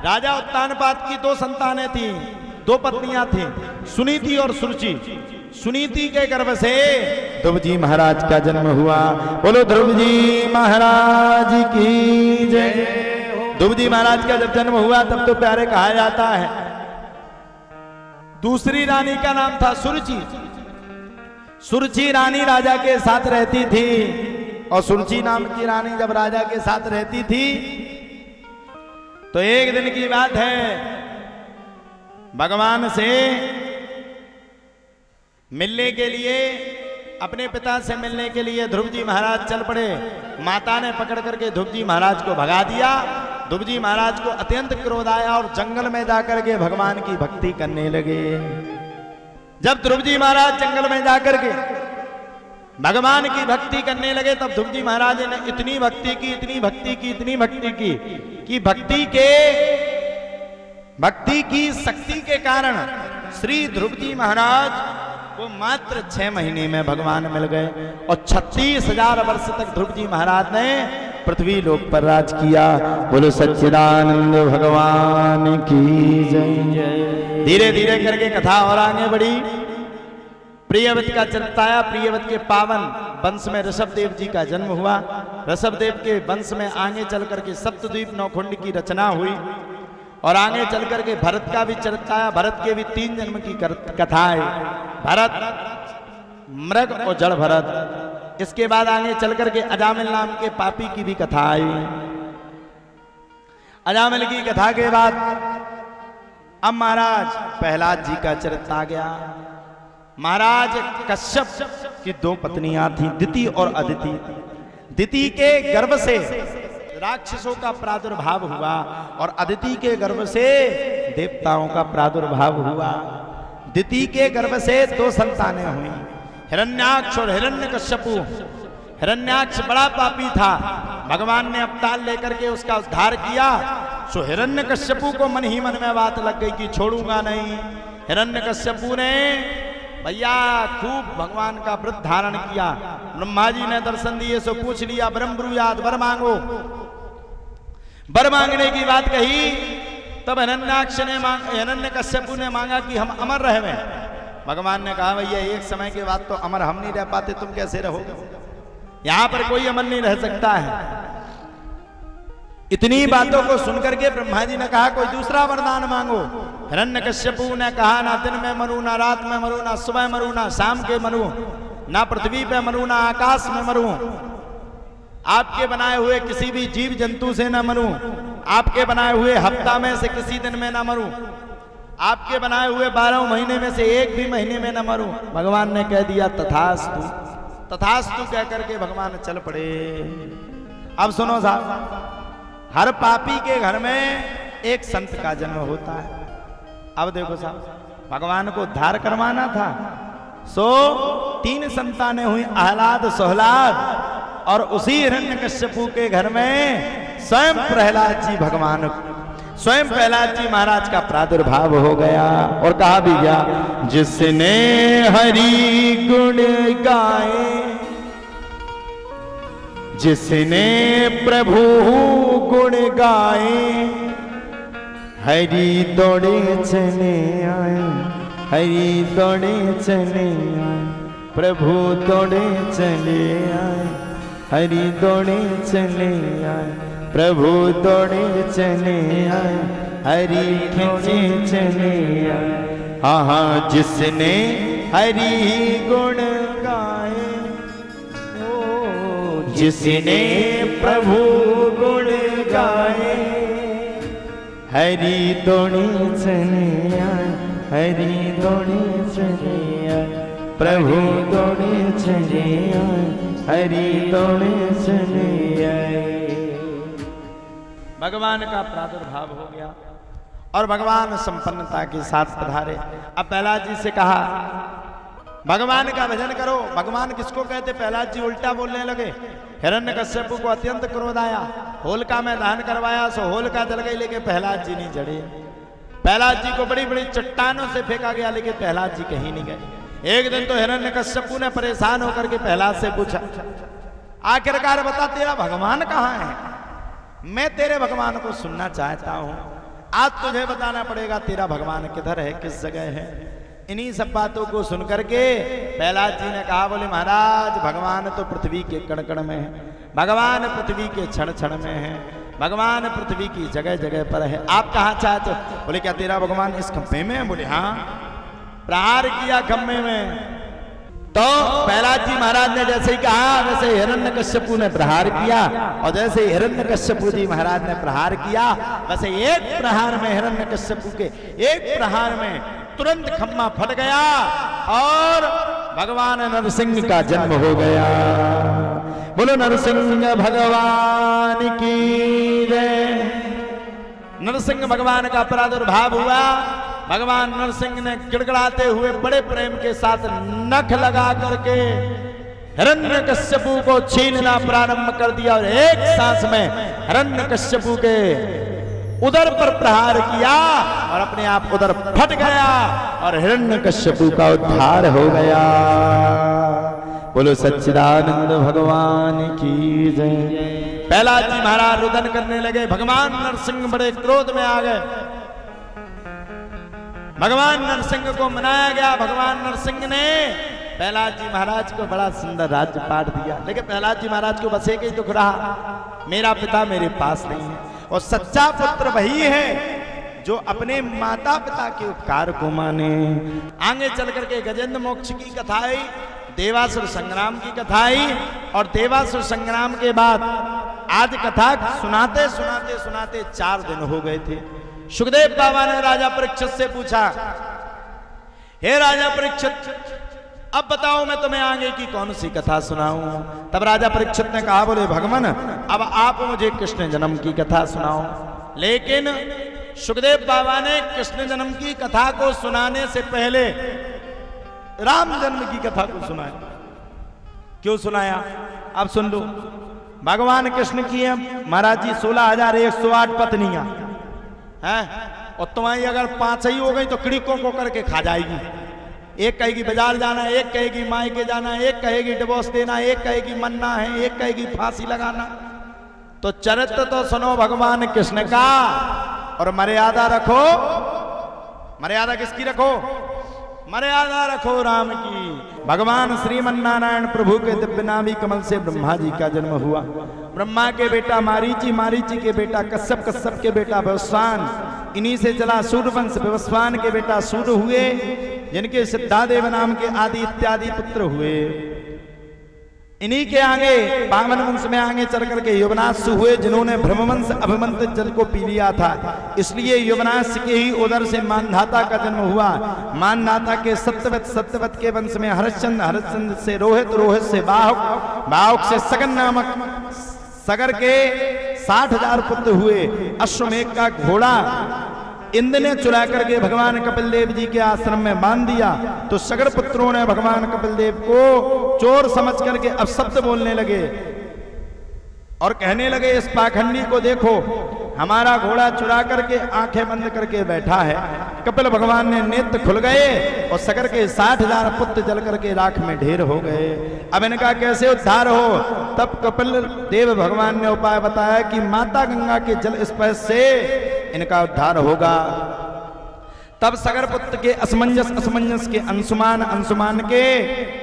राजा उत्तानपाद की 2 संतानें थी, 2 पत्नियां थी, सुनीति और सुरुचि। सुनीति के गर्भ से ध्रुव जी महाराज का जन्म हुआ। बोलो ध्रुव जी महाराज की जय। ध्रुव जी महाराज का जब जन्म हुआ तब तो प्यारे कहा जाता है। दूसरी रानी का नाम था सुरुचि। सुरुचि रानी राजा के साथ रहती थी, और सुरुचि नाम की रानी जब राजा के साथ रहती थी तो एक दिन की बात है, भगवान से मिलने के लिए, अपने पिता से मिलने के लिए ध्रुव जी महाराज चल पड़े। माता ने पकड़ करके ध्रुव जी महाराज को भगा दिया। ध्रुव जी महाराज को अत्यंत क्रोध आया और जंगल में जाकर के भगवान की भक्ति करने लगे। जब ध्रुव जी महाराज जंगल में जाकर के भगवान की भक्ति करने लगे तब ध्रुव जी महाराज ने इतनी भक्ति की, इतनी भक्ति की, इतनी भक्ति की कि भक्ति की शक्ति के कारण श्री ध्रुव जी महाराज वो मात्र 6 महीने में भगवान मिल गए, और 36,000 वर्ष तक ध्रुव जी महाराज ने पृथ्वी लोक पर राज किया। बोलो सच्चिदानंद भगवान की जय। धीरे धीरे करके कथा और आगे बढ़ी। प्रियव्रत का चरित्र आया। प्रियव्रत के पावन वंश में ऋषभदेव जी का जन्म हुआ। ऋषभदेव के वंश में आगे चल करके सप्तद्वीप नौखंड की रचना हुई, और आगे चल करके भरत का भी चरित्र आया। भरत के भी 3 जन्म की कथा है, भरत, मृग और जड़ भरत। इसके बाद आगे चल करके अजामिल नाम के पापी की भी कथा आई। अजामिल की कथा के बाद अब महाराज प्रहलाद जी का चरित्र आ गया। महाराज कश्यप की 2 पत्नियां थी, दिति और अदिति। दिति के गर्भ से राक्षसों का प्रादुर्भाव हुआ, और अदिति के गर्भ से देवताओं का प्रादुर्भाव हुआ। दिति के गर्भ से 2 संतानें हुई, हिरण्याक्ष और हिरण्यकश्यपु। हिरण्याक्ष बड़ा पापी था, भगवान ने अवतार लेकर के उसका उद्धार किया। सो हिरण्यकश्यपु को मन ही मन में बात लग गई कि छोड़ूंगा नहीं। हिरण्यकश्यपु ने भैया खूब भगवान का व्रत धारण किया। ब्रह्मा जी ने दर्शन दिए, सो पूछ लिया ब्रह्मब्रूयाद, वर मांगो। वर मांगने की बात कही तब हिरण्यकश्यपु ने मांगा कि हम अमर रहे। भगवान ने कहा भैया एक समय के बाद तो अमर हम नहीं रह पाते, तुम कैसे रहोगे? यहां पर कोई अमर नहीं रह सकता है। इतनी बातों को सुनकर के ब्रह्मा जी ने कहा कोई दूसरा वरदान मांगो। हिरण्यकश्यपु ने कहा ना दिन में मरूं, ना रात में मरूं, ना सुबह मरूं, ना शाम के मरूं, ना पृथ्वी पे मरूं, ना आकाश में मरूं। आपके बनाए हुए किसी भी जीव जंतु से न मरूं, आपके बनाए हुए हफ्ता में से किसी दिन में न मरूं, आपके बनाए हुए 12 महीने में से एक भी महीने में न मरूं। भगवान ने कह दिया तथास्तु। तथास्तु कह करके भगवान चल पड़े। अब सुनो साहब, हर पापी के घर में एक संत का जन्म होता है। अब देखो साहब, भगवान को उद्धार करवाना था, सो 3 संतानें हुई, आह्लाद, सोहलाद, और उसी हिरण्यकश्यपु के घर में स्वयं प्रहलाद जी भगवान, स्वयं प्रहलाद जी महाराज का प्रादुर्भाव हो गया। और कहा भी गया जिसने हरि गुण गाए, जिसने प्रभु गुण गाए, हरि दौड़े चले आए, हरि दौड़े चले आए, प्रभु दौड़े चले आए, हरि दौड़े चले आए, प्रभु दौड़े चले आए, हरि खींचे चले आए। हाँ जिसने हरि गुण गाए, जिसने प्रभु गुण गाए, हरि दौड़े चले आए, हरि दौड़े चले आए, प्रभु दौड़े चले आए, हरि दौड़े चले आए। भगवान का प्रादुर्भाव हो गया और भगवान संपन्नता के साथ पधारे। अब प्रहलाद जी से कहा भगवान का भजन करो। भगवान किसको कहते? प्रहलाद जी उल्टा बोलने लगे। हिरण्यकश्यप को अत्यंत क्रोध आया, होलिका में दहन करवाया, सो होलिका जल गई, लेकिन प्रहलाद जी नहीं जड़े। प्रहलाद जी को बड़ी बड़ी चट्टानों से फेंका गया, लेकिन प्रहलाद जी कहीं नहीं गए। एक दिन तो हिरण्यकश्यप ने परेशान होकर के प्रहलाद से पूछा, आखिरकार बता तेरा भगवान कहाँ है? मैं तेरे भगवान को सुनना चाहता हूं। आज तुझे बताना पड़ेगा तेरा भगवान किधर है, किस जगह है। इन्हीं सब बातों को सुनकर के प्रहलाद जी ने कहा, बोले महाराज भगवान तो पृथ्वी के कण कण में है, भगवान पृथ्वी के क्षण क्षण में है, भगवान पृथ्वी की जगह जगह पर है। आप कहाँ चाहते हो? बोले क्या तेरा भगवान इस खंभे में है? बोले हाँ। प्रहार किया खंभे में तो प्रहलाद जी महाराज ने जैसे ही कहा वैसे हिरण्यकश्यपु ने प्रहार किया, और जैसे हिरण्यकश्यपु जी महाराज ने प्रहार किया वैसे एक प्रहार में हिरण्यकश्यपु के एक प्रहार में तुरंत खम्मा फट गया और भगवान नरसिंह का जन्म हो गया। बोलो नरसिंह भगवान की जय। नरसिंह भगवान का प्रादुर्भाव हुआ। भगवान नरसिंह ने गिड़गिड़ाते हुए बड़े प्रेम के साथ नख लगा करके हिरण्यकश्यपु को छीनना प्रारंभ कर दिया और एक सांस में हिरण्यकश्यपु के उदर पर प्रहार किया और अपने आप उदर फट गया और हिरण्यकश्यपु का उद्धार हो गया। बोलो सच्चिदानंद भगवान की जय। प्रहलाद जी महाराज रुदन करने लगे। भगवान नरसिंह बड़े क्रोध में आ गए। भगवान नरसिंह को मनाया गया। भगवान नरसिंह ने प्रहलाद जी महाराज को बड़ा सुंदर राज्य पाठ दिया, लेकिन प्रहलाद जी महाराज को बस एक ही दुख रहा, मेरा पिता मेरे पास नहीं है। और सच्चा पुत्र वही है जो अपने माता पिता के उपकार को माने। आगे चल करके गजेंद्र मोक्ष की कथा आई, देवासुर संग्राम की कथा आई, और देवासुर संग्राम के बाद आज कथा सुनाते सुनाते सुनाते 4 दिन हो गए थे। सुखदेव बाबा ने राजा परीक्षित से पूछा, हे राजा परीक्षित अब बताओ मैं तुम्हें आगे की कौन सी कथा सुनाऊं। तब राजा परीक्षित ने कहा, बोले भगवान अब आप मुझे कृष्ण जन्म की कथा सुनाओ। लेकिन सुखदेव बाबा ने कृष्ण जन्म की कथा को सुनाने से पहले राम जन्म की कथा को सुनाया। क्यों सुनाया अब सुन लो। भगवान कृष्ण की है महाराज जी 16,108 पत्नियां हैं, और तुम्हारी अगर 5 ही हो गई तो किड़कों को करके खा जाएगी। एक कहेगी बाजार जाना, एक कहेगी मायके जाना, एक कहेगी डिवोर्स देना, एक कहेगी मरना है, एक कहेगी फांसी लगाना। तो चरित्र तो सुनो भगवान कृष्ण का और मर्यादा रखो। मर्यादा किसकी रखो? मर्यादा रखो राम की। भगवान श्रीमन्नारायण प्रभु के दिव्य नाभि कमल से ब्रह्मा जी का जन्म हुआ। ब्रह्मा के बेटा मारीची, मारीची के बेटा कश्यप, कश्यप के बेटा विवस्वान, इन्हीं से चला सूर्यवंश। विवस्वान के बेटा सूर्य हुए, जिनके सिद्धादेव नाम के आदि इत्यादि पुत्र हुए। इन्हीं के आगे वामन वंश में आगे चल करके युवनाश हुए, जिन्होंने ब्रह्मवंश अभिमंत्रित जल को पी लिया था। इसलिए युवनाश के ही उदर से मानधाता का जन्म हुआ। मानधाता के सत्यवत, सत्यवत के वंश में हरिश्चंद्र, हरिश्चंद्र से रोहित, रोहित से बाहुक, बाहुक से सगन नामक सगर के 60,000 पुत्र हुए। अश्वमेघ का घोड़ा इंद्र ने चुरा करके भगवान कपिल देव जी के आश्रम में बांध दिया, तो सगर पुत्रों ने भगवान कपिल देव को चोर समझ करके अपशब्द बोलने लगे और कहने लगे, इस पाखंडी को देखो, हमारा घोड़ा चुरा करके आंखें बंद करके बैठा है। कपिल भगवान ने नेत्र खुल गए और सगर के 60,000 पुत्र जल करके राख में ढेर हो गए। अब इनका कैसे उद्धार हो? तब कपिल देव भगवान ने उपाय बताया कि माता गंगा के जल स्पर्श से इनका उद्धार होगा। तब सगर पुत्र के असमंजस, असमंजस के अंशुमान, अंशुमान के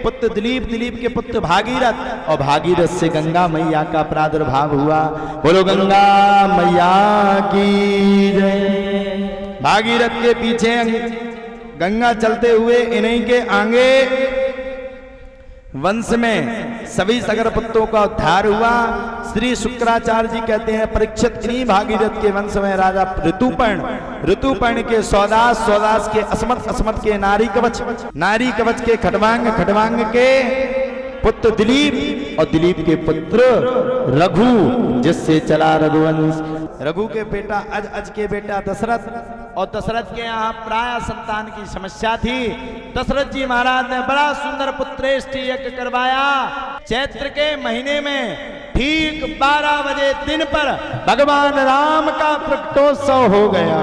पुत्र दिलीप, दिलीप के पुत्र भागीरथ, और भागीरथ से गंगा मैया का प्रादुर्भाव हुआ। बोलो गंगा मैया की जय। भागीरथ के पीछे गंगा चलते हुए इन्हीं के आगे वंश में सभी सगर पुत्रों का उद्धार हुआ। श्री शुक्राचार्य जी कहते हैं, परीक्षित इन्हीं भागीरथ के वंश में राजा ऋतुपर्ण, ऋतुपर्ण के सौदास, सौदास के असमत, असमत के नारी कवच, नारी कवच के खटवांग, खटवांग के पुत्र दिलीप, और दिलीप के पुत्र रघु, जिससे चला रघुवंश। रघु के बेटा अज, अज के बेटा दशरथ, और दशरथ के यहाँ प्राय संतान की समस्या थी। दशरथ जी महाराज ने बड़ा सुंदर पुत्रेष्टि यज्ञ करवाया। चैत्र के महीने में ठीक 12 बजे दिन पर भगवान राम का प्रकटोत्सव हो गया।